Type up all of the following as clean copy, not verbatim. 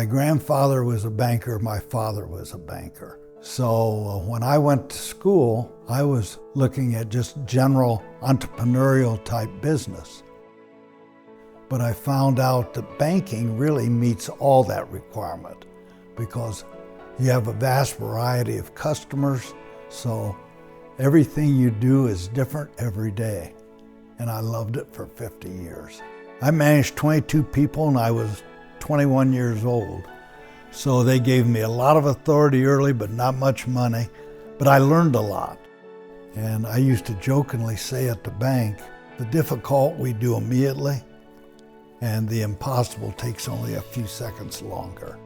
My grandfather was a banker, my father was a banker. So when I went to school, I was looking at just general entrepreneurial type business. But I found out that banking really meets all that requirement because you have a vast variety of customers, so everything you do is different every day. And I loved it for 50 years. I managed 22 people and I was 21 years old. So they gave me a lot of authority early, but not much money. But I learned a lot. And I used to jokingly say at the bank, the difficult we do immediately, and the impossible takes only a few seconds longer.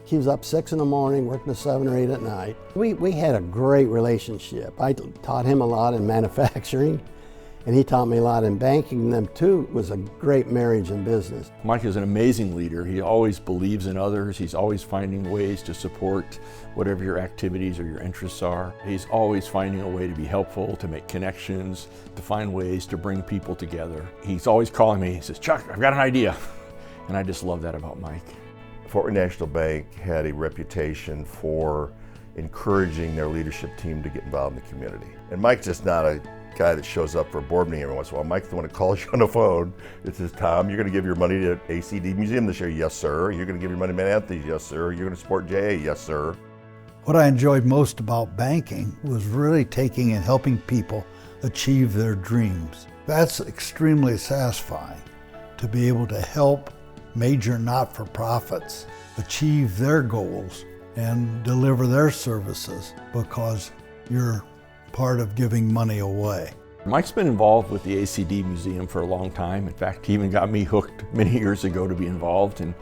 He was up 6 in the morning, working to 7 or 8 at night. We had a great relationship. I taught him a lot in manufacturing, and he taught me a lot in banking. Them two was a great marriage in business. Mike is an amazing leader. He always believes in others. He's always finding ways to support whatever your activities or your interests are. He's always finding a way to be helpful, to make connections, to find ways to bring people together. He's always calling me. He says, "Chuck, I've got an idea." And I just love that about Mike. Fort Wayne National Bank had a reputation for encouraging their leadership team to get involved in the community. And Mike's just not a guy that shows up for a board meeting every once in a while. Mike's the one that calls you on the phone. It says, "Tom, you're going to give your money to ACD Museum this year?" "Yes, sir." "You're going to give your money to Mad Anthony's?" "Yes, sir." "You're going to support JA?" "Yes, sir." What I enjoyed most about banking was really taking and helping people achieve their dreams. That's extremely satisfying, to be able to help major not-for-profits achieve their goals and deliver their services because you're part of giving money away. Mike's been involved with the ACD Museum for a long time. In fact, he even got me hooked many years ago to be involved. And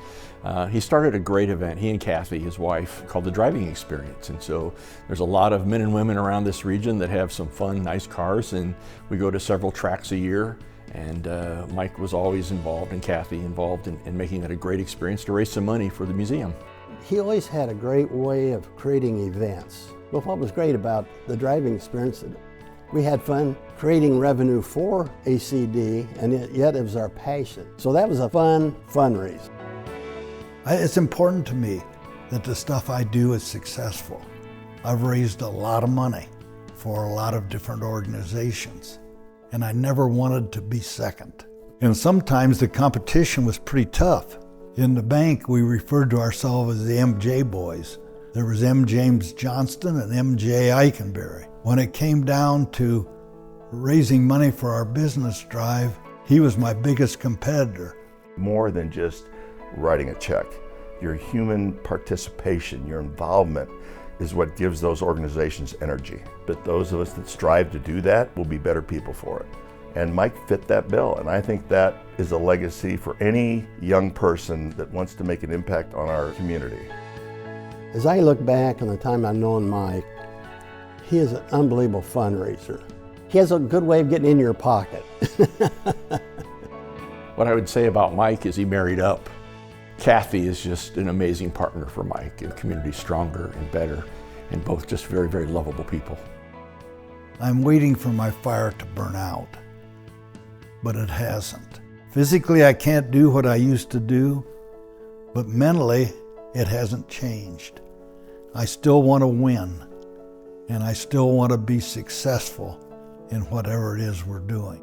he started a great event, he and Kathy, his wife, called the Driving Experience. And so there's a lot of men and women around this region that have some fun, nice cars, and we go to several tracks a year. And Mike was always involved, and Kathy involved in making that a great experience to raise some money for the museum. He always had a great way of creating events. Well, what was great about the driving experience, we had fun creating revenue for ACD, and yet it was our passion. So that was a fun fundraiser. It's important to me that the stuff I do is successful. I've raised a lot of money for a lot of different organizations, and I never wanted to be second. And sometimes the competition was pretty tough. In the bank, we referred to ourselves as the MJ boys. There was M. James Johnston and MJ Eikenberry. When it came down to raising money for our business drive, he was my biggest competitor. More than just writing a check. Your human participation, your involvement is what gives those organizations energy. But those of us that strive to do that will be better people for it. And Mike fit that bill, and I think that is a legacy for any young person that wants to make an impact on our community. As I look back on the time I've known Mike, he is an unbelievable fundraiser. He has a good way of getting in your pocket. What I would say about Mike is he married up. Kathy is just an amazing partner for Mike, and community stronger and better, and both just very, very lovable people. I'm waiting for my fire to burn out, but it hasn't. Physically, I can't do what I used to do, but mentally, it hasn't changed. I still want to win, and I still want to be successful in whatever it is we're doing.